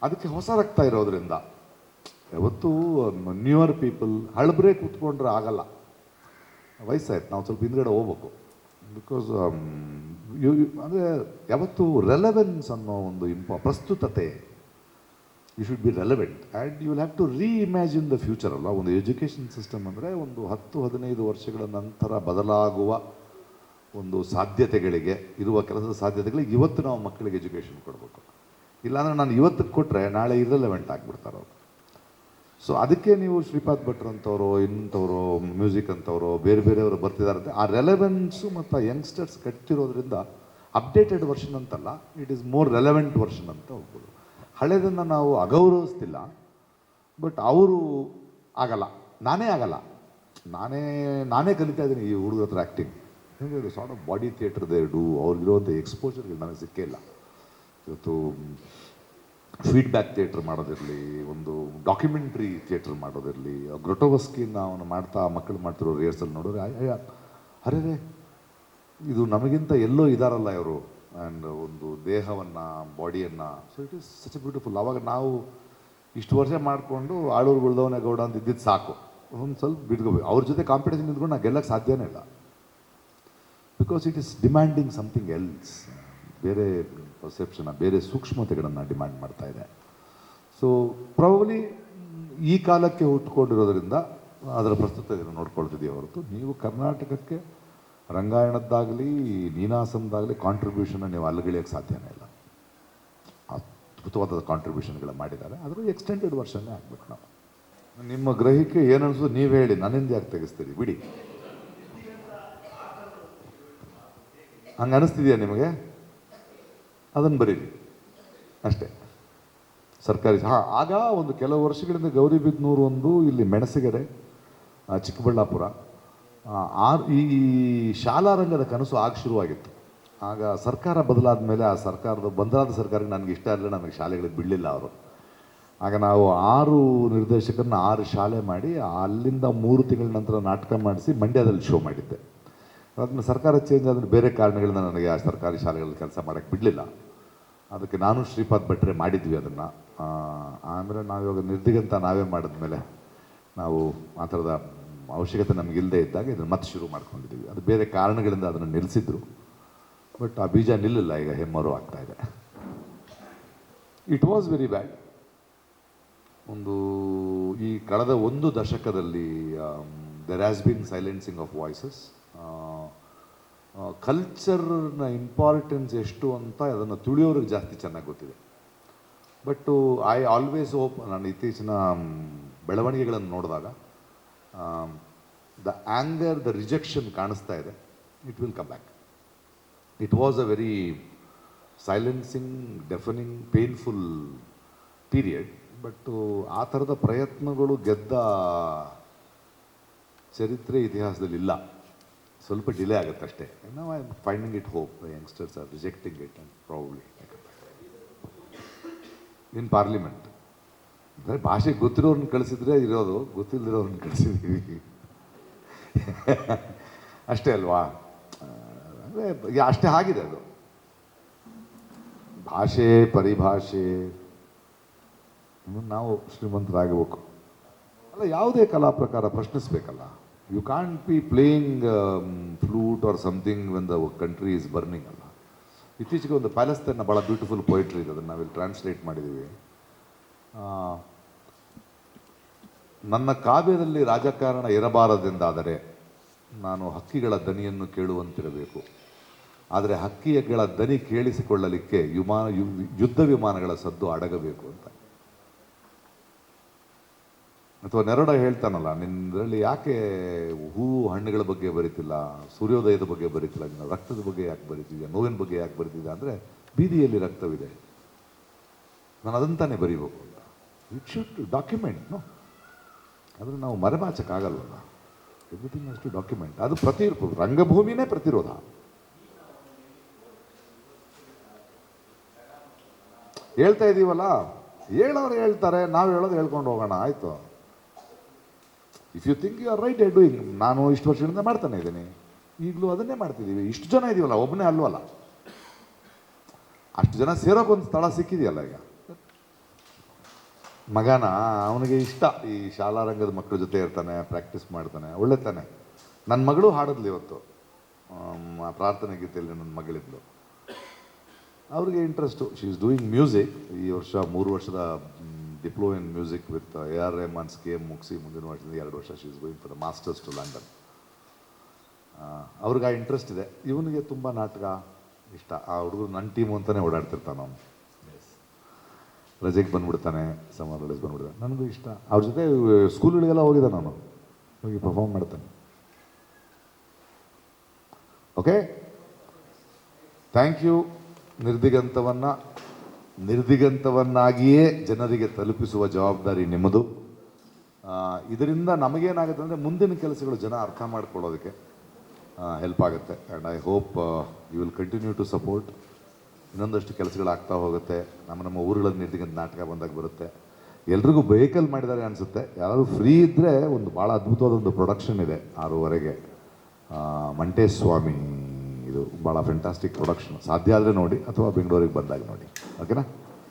ಅದಕ್ಕೆ ಹೊಸ ರಕ್ತ ಇರೋದ್ರಿಂದ ಯಾವತ್ತೂ ನ್ಯೂಯರ್ ಪೀಪಲ್ ಹಳಬ್ರೆ ಕೂತ್ಕೊಂಡ್ರೆ ಆಗಲ್ಲ. ವಯಸ್ಸಾಯ್ತು, ನಾವು ಸ್ವಲ್ಪ ಹಿಂದ್ಗಡೆ ಹೋಗ್ಬೇಕು. ಬಿಕಾಸ್ ಅಂದರೆ ಯಾವತ್ತು ರೆಲೆವೆನ್ಸ್ ಅನ್ನೋ ಒಂದು ಪ್ರಸ್ತುತತೆ, you should be relevant and you will have to reimagine the future ಅಲ್ಲ. ಒಂದು ಎಜುಕೇಷನ್ ಸಿಸ್ಟಮ್ ಅಂದರೆ ಒಂದು 10-15 ವರ್ಷಗಳ ನಂತರ ಬದಲಾಗುವ ಒಂದು ಸಾಧ್ಯತೆಗಳಿಗೆ, ಇರುವ ಕೆಲಸದ ಸಾಧ್ಯತೆಗಳಿಗೆ ಇವತ್ತು ನಾವು ಮಕ್ಕಳಿಗೆ ಎಜುಕೇಷನ್ ಕೊಡಬೇಕು. ಇಲ್ಲಾಂದರೆ ನಾನು ಇವತ್ತಿಗೆ ಕೊಟ್ಟರೆ ನಾಳೆ ಇರ್ರೆಲೆವೆಂಟ್ ಆಗಿಬಿಡ್ತಾರೆ ಅವರು. ಸೊ ಅದಕ್ಕೆ ನೀವು ಶ್ರೀಪಾದ್ ಭಟ್ರು ಅಂತವರು, ಇಂಥವರು ಮ್ಯೂಸಿಕ್ ಅಂತವರು, ಬೇರೆ ಬೇರೆಯವರು ಬರ್ತಿದ್ದಾರೆ. ಆ ರೆಲೆವೆನ್ಸು ಮತ್ತು ಆ ಯಂಗ್ಸ್ಟರ್ಸ್ ಕಟ್ತಿರೋದ್ರಿಂದ ಅಪ್ಡೇಟೆಡ್ ವರ್ಷನ್ ಅಂತಲ್ಲ, it is more relevant version ಅಂತ ಹೋಗ್ಬೋದು. ಹಳೆಯದನ್ನು ನಾವು ಅಗೌರವಿಸ್ತಿಲ್ಲ, ಬಟ್ ಅವರು ಆಗಲ್ಲ, ನಾನೇ ಆಗಲ್ಲ, ನಾನೇ ಕಲಿತಾ ಇದ್ದೀನಿ ಈ ಹುಡುಗರ ಹತ್ರ ಆ್ಯಕ್ಟಿಂಗ್. ಹೇಗೆ ಸಾರ್ಟ್ ಆಫ್ ಬಾಡಿ ಥಿಯೇಟರ್ ದೇರ್ಡು ಅವ್ರಿಗಿರುವಂಥ ಎಕ್ಸ್ಪೋಜರ್ಗಳು ನನಗೆ ಸಿಕ್ಕೇ ಇಲ್ಲ. ಇವತ್ತು ಫೀಡ್ಬ್ಯಾಕ್ ಥಿಯೇಟ್ರ್ ಮಾಡೋದಿರಲಿ, ಒಂದು ಡಾಕ್ಯುಮೆಂಟ್ರಿ ಥಿಯೇಟ್ರ್ ಮಾಡೋದಿರಲಿ, ಗ್ರೊಟೋವಸ್ಕಿನ ಅವನು ಮಕ್ಕಳು ಮಾಡ್ತಿರೋ ರಿಹರ್ಸಲ್ ನೋಡಿದ್ರೆ ಅರೆ ಇದು ನಮಗಿಂತ ಎಲ್ಲೋ ಇದಾರಲ್ಲ ಇವರು, ಆ್ಯಂಡ್ ಒಂದು ದೇಹವನ್ನು, ಬಾಡಿಯನ್ನು. So it is such a beautiful. ಆವಾಗ ನಾವು ಇಷ್ಟು ವರ್ಷ ಮಾಡಿಕೊಂಡು ಆಳೂರು ಗುಳ್ದವನೇ ಗೌಡ ಅಂತ ಇದ್ದಿದ್ದು ಸಾಕು, ಒಂದು ಸ್ವಲ್ಪ ಬಿಟ್ಕೋಬೇಕು. ಅವ್ರ ಜೊತೆ ಕಾಂಪಿಟೇಷನ್ ಇದ್ಕೊಂಡು ನಾನು ಗೆಲ್ಲಕ್ಕೆ ಸಾಧ್ಯನೇ ಇಲ್ಲ. Because it is demanding something else, ಬೇರೆ ಪರ್ಸೆಪ್ಷನ್, ಬೇರೆ ಸೂಕ್ಷ್ಮತೆಗಳನ್ನು ಡಿಮ್ಯಾಂಡ್ ಮಾಡ್ತಾ ಇದೆ. ಸೊ ಪ್ರಾಬಬ್ಲಿ ಈ ಕಾಲಕ್ಕೆ ಹುಟ್ಟುಕೊಂಡಿರೋದ್ರಿಂದ ಅದರ ಪ್ರಸ್ತುತತೆಯನ್ನು ನೋಡ್ಕೊಳ್ತಿದ್ದೀವಿ ಹೊರತು, ನೀವು ಕರ್ನಾಟಕಕ್ಕೆ ರಂಗಾಯಣದ್ದಾಗಲಿ ನೀನಾಸಂದಾಗಲಿ ಕಾಂಟ್ರಿಬ್ಯೂಷನ್ನ ನೀವು ಅಲ್ಲಿಗಿಳಿಯೋಕ್ಕೆ ಸಾಧ್ಯನೇ ಇಲ್ಲ. ಅದ್ಭುತವಾದ ಕಾಂಟ್ರಿಬ್ಯೂಷನ್ಗಳು ಮಾಡಿದ್ದಾರೆ. ಅದರ ಎಕ್ಸ್ಟೆಂಡೆಡ್ ವರ್ಷನ್ನೇ ಆಗಬೇಕು ನಾವು. ನಿಮ್ಮ ಗ್ರಹಿಕೆ ಏನನ್ಸೋದು ನೀವು ಹೇಳಿ, ನನ್ನಿಂದ ಯಾಕೆ ತೆಗೆಸ್ತೀರಿ, ಬಿಡಿ. ಹಂಗೆ ಅನಿಸ್ತಿದೆಯಾ ನಿಮಗೆ? ಅದನ್ನು ಬರೀರಿ ಅಷ್ಟೇ. ಸರ್ಕಾರಿ ಆಗ ಒಂದು ಕೆಲವು ವರ್ಷಗಳಿಂದ ಗೌರಿಬಿದನೂರು ಒಂದು, ಇಲ್ಲಿ ಮೆಣಸಿಗೆರೆ, ಚಿಕ್ಕಬಳ್ಳಾಪುರ, ಈ ಶಾಲಾ ರಂಗದ ಕನಸು ಆಗ ಶುರುವಾಗಿತ್ತು. ಆಗ ಸರ್ಕಾರ ಬದಲಾದ ಮೇಲೆ ಆ ಬದಲಾದ ಸರ್ಕಾರಕ್ಕೆ ನನಗೆ ಇಷ್ಟ ಇರಲಿಲ್ಲ, ನನಗೆ ಶಾಲೆಗಳಿಗೆ ಬಿಡಲಿಲ್ಲ ಅವರು. ಆಗ ನಾವು 6 ನಿರ್ದೇಶಕರನ್ನ 6 ಶಾಲೆ ಮಾಡಿ, ಅಲ್ಲಿಂದ 3 ತಿಂಗಳ ನಂತರ ನಾಟಕ ಮಾಡಿಸಿ ಮಂಡ್ಯದಲ್ಲಿ ಶೋ ಮಾಡಿದ್ದೆ. ಅದನ್ನು ಸರ್ಕಾರ ಚೇಂಜ್ ಆದರೆ ಬೇರೆ ಕಾರಣಗಳಿಂದ ನನಗೆ ಆ ಸರ್ಕಾರಿ ಶಾಲೆಗಳಲ್ಲಿ ಕೆಲಸ ಮಾಡೋಕ್ಕೆ ಬಿಡಲಿಲ್ಲ. ಅದಕ್ಕೆ ನಾನು ಶ್ರೀಪಾದ್ ಭಟ್ರೆ ಮಾಡಿದ್ವಿ ಅದನ್ನು. ಆಮೇಲೆ ನಾವಿವಾಗ ನಿರ್ದಿಗಂತ ನಾವೇ ಮಾಡಿದ್ಮೇಲೆ ನಾವು ಆ ಥರದ ಅವಶ್ಯಕತೆ ನಮಗಿಲ್ಲದೆ ಇದ್ದಾಗ ಇದನ್ನು ಮತ್ತೆ ಶುರು ಮಾಡ್ಕೊಂಡಿದ್ದೀವಿ. ಅದು ಬೇರೆ ಕಾರಣಗಳಿಂದ ಅದನ್ನು ನಿಲ್ಲಿಸಿದ್ರು, ಬಟ್ ಆ ಬೀಜ ನಿಲ್ಲಿಲ್ಲ, ಈಗ ಹೆಮ್ಮರು ಆಗ್ತಾ ಇದೆ. It was very bad. ಒಂದು ಈ ಕಳೆದ 1 ದಶಕದಲ್ಲಿ there has been silencing of voices. ಕಲ್ಚರ್ನ ಇಂಪಾರ್ಟೆನ್ಸ್ ಎಷ್ಟು ಅಂತ ಅದನ್ನು ತಿಳಿಯೋರಿಗೆ ಜಾಸ್ತಿ ಚೆನ್ನಾಗಿ ಗೊತ್ತಿದೆ. ಬಟ್ಟು ಐ ಆಲ್ವೇಸ್ ಹೋಪ್, ನಾನು ಇತ್ತೀಚಿನ ಬೆಳವಣಿಗೆಗಳನ್ನು ನೋಡಿದಾಗ ದ ಆ್ಯಂಗರ್, ದ ರಿಜೆಕ್ಷನ್ ಕಾಣಿಸ್ತಾ ಇದೆ. It will come back. It was a very silencing, deafening, painful period. But ಆ ಥರದ ಪ್ರಯತ್ನಗಳು ಗೆದ್ದ ಚರಿತ್ರೆ ಇತಿಹಾಸದಲ್ಲಿ ಇಲ್ಲ. ಸ್ವಲ್ಪ ಡಿಲೇ ಆಗುತ್ತೆ ಅಷ್ಟೇ. ನಾವು I am finding it hope. Youngsters are rejecting it and probably in parliament. ಅಂದರೆ ಭಾಷೆ ಗೊತ್ತಿರೋರನ್ನ ಕಳಿಸಿದ್ರೆ ಇರೋದು, ಗೊತ್ತಿಲ್ಲದಿರೋರನ್ನ ಕಳಿಸಿದ್ದೀವಿ ಅಷ್ಟೇ ಅಲ್ವಾ? ಅಂದರೆ ಅಷ್ಟೇ ಆಗಿದೆ ಅದು. ಭಾಷೆ, ಪರಿಭಾಷೆ, ನಾವು ಶ್ರೀಮಂತರಾಗಬೇಕು ಅಲ್ಲ, ಯಾವುದೇ ಕಲಾ ಪ್ರಕಾರ ಪ್ರಶ್ನಿಸಬೇಕಲ್ಲ. You can't be playing flute or something when the country is burning ಅಲ್ಲ. ಇತ್ತೀಚೆಗೆ ಒಂದು ಪ್ಯಾಲೆಸ್ತೈನ್ನ ಭಾಳ ಬ್ಯೂಟಿಫುಲ್ ಪೊಯಿಟ್ರಿ ಇದೆ, ಅದನ್ನು ನಾವಿಲ್ಲಿ ಟ್ರಾನ್ಸ್ಲೇಟ್ ಮಾಡಿದ್ದೀವಿ. ನನ್ನ ಕಾವ್ಯದಲ್ಲಿ ರಾಜಕಾರಣ ಇರಬಾರದೆಂದಾದರೆ ನಾನು ಹಕ್ಕಿಗಳ ದನಿಯನ್ನು ಕೇಳುವಂತಿರಬೇಕು. ಆದರೆ ಹಕ್ಕಿಗಳ ದನಿ ಕೇಳಿಸಿಕೊಳ್ಳಲಿಕ್ಕೆ ಯುದ್ಧ ವಿಮಾನಗಳ ಸದ್ದು ಅಡಗಬೇಕು ಅಂತ. ಅಥವಾ ನೆರಡ ಹೇಳ್ತಾನಲ್ಲ, ನಿನ್ನಲ್ಲಿ ಯಾಕೆ ಹೂವು ಹಣ್ಣುಗಳ ಬಗ್ಗೆ ಬರೀತಿಲ್ಲ, ಸೂರ್ಯೋದಯದ ಬಗ್ಗೆ ಬರೀತಿಲ್ಲ, ನಿನ್ನ ರಕ್ತದ ಬಗ್ಗೆ ಯಾಕೆ ಬರೀತಿದ್ಯಾ, ನೋವಿನ ಬಗ್ಗೆ ಯಾಕೆ ಬರೀತಿದ್ಯಾ ಅಂದರೆ ಬೀದಿಯಲ್ಲಿ ರಕ್ತವಿದೆ, ನಾನು ಅದಂತಾನೆ ಬರೀಬೇಕು ಅಂತ. It should document. ನೋ, ಆದರೆ ನಾವು ಮರೆಮಾಚಕ್ಕಾಗಲ್ವಲ್ಲ. Everything has to document. ಅದು ರಂಗಭೂಮಿನೇ ಪ್ರತಿರೋಧ. ಹೇಳ್ತಾ ಇದ್ದೀವಲ್ಲ, ಹೇಳೋರು ಹೇಳ್ತಾರೆ, ನಾವು ಹೇಳೋದು ಹೇಳ್ಕೊಂಡು ಹೋಗೋಣ, ಆಯಿತು. If you think you are right I doing. ನಾನು ಇಷ್ಟು ವರ್ಷದಿಂದ ಮಾಡ್ತಾನೆ ಇದ್ದೀನಿ, ಈಗಲೂ ಅದನ್ನೇ ಮಾಡ್ತಿದ್ದೀವಿ. ಇಷ್ಟು ಜನ ಇದೀವಲ್ಲ, ಒಬ್ಬನೇ ಅಲ್ವಲ್ಲ, ಅಷ್ಟು ಜನ ಸೇರೋಕ್ಕೊಂದು ಸ್ಥಳ ಸಿಕ್ಕಿದೆಯಲ್ಲ ಈಗ. ಮಗನ ಅವನಿಗೆ ಇಷ್ಟ ಈ ಶಾಲಾ ರಂಗದ ಮಕ್ಕಳ ಜೊತೆ ಇರ್ತಾನೆ, ಪ್ರಾಕ್ಟೀಸ್ ಮಾಡ್ತಾನೆ, ಒಳ್ಳೆ ತಾನೆ. ನನ್ನ ಮಗಳು ಹಾಡಿದ್ಲು ಇವತ್ತು ಆ ಪ್ರಾರ್ಥನೆ ಗೀತೆಯಲ್ಲಿ, ನನ್ನ ಮಗಳಿದ್ಲು. ಅವ್ರಿಗೆ interest, she is doing music. ಈ ವರ್ಷ 3 ವರ್ಷದ diploma in music with AR Rahman scheme ಮುಗಿಸಿ ಮುಂದಿನ ವರ್ಷದಿಂದ 2 ವರ್ಷ she is going for the masters to London. ಅವ್ರಿಗೆ ಆ ಇಂಟ್ರೆಸ್ಟ್ ಇದೆ. ಇವನಿಗೆ ತುಂಬ ನಾಟಕ ಇಷ್ಟ. ಆ ಹುಡುಗರು ನನ್ನ ಟೀಮು ಅಂತಲೇ ಓಡಾಡ್ತಿರ್ತಾನೆ ಅವನು. ರಜೆಗೆ ಬಂದ್ಬಿಡ್ತಾನೆ, ಸಮ್ಮರ್ ಹಾಲಿಡೇಸ್ ಬಂದ್ಬಿಡ್ತಾನೆ. ನನಗೂ ಇಷ್ಟ. ಅವ್ರ ಜೊತೆ ಸ್ಕೂಲ್ಗಳಿಗೆಲ್ಲ ಹೋಗಿದ್ದೆ ನಾನು, ಹೋಗಿ ಪರ್ಫಾರ್ಮ್ ಮಾಡ್ತಾನೆ. Okay, thank you. ನಿರ್ದಿಗಂತವನ್ನಾಗಿಯೇ ಜನರಿಗೆ ತಲುಪಿಸುವ ಜವಾಬ್ದಾರಿ ನಿಮ್ಮದು. ಇದರಿಂದ ನಮಗೇನಾಗುತ್ತೆ ಅಂದರೆ ಮುಂದಿನ ಕೆಲಸಗಳು ಜನ ಅರ್ಥ ಮಾಡ್ಕೊಳ್ಳೋದಕ್ಕೆ ಹೆಲ್ಪ್ ಆಗುತ್ತೆ. And I hope you will continue to support. ಇನ್ನೊಂದಷ್ಟು ಕೆಲಸಗಳಾಗ್ತಾ ಹೋಗುತ್ತೆ. ನಮ್ಮ ಊರುಗಳಲ್ಲಿ ನಿರ್ದಿಗಂತ ನಾಟಕ ಬಂದಾಗ ಬರುತ್ತೆ. ಎಲ್ರಿಗೂ ವೆಹಿಕಲ್ ಮಾಡಿದ್ದಾರೆ ಅನಿಸುತ್ತೆ. ಯಾರಾದರೂ ಫ್ರೀ ಇದ್ದರೆ ಒಂದು ಭಾಳ ಅದ್ಭುತವಾದೊಂದು ಪ್ರೊಡಕ್ಷನ್ ಇದೆ 6:30ಗೆ, ಮಂಟೇಸ್ವಾಮಿ. ಇದು ಭಾಳ ಫ್ಯಾಂಟಾಸ್ಟಿಕ್ ಪ್ರೊಡಕ್ಷನ್. ಸಾಧ್ಯ ಆದರೆ ನೋಡಿ, ಅಥವಾ ಬೆಂಗಳೂರಿಗೆ ಬಂದಾಗ ನೋಡಿ. ಓಕೆನಾ?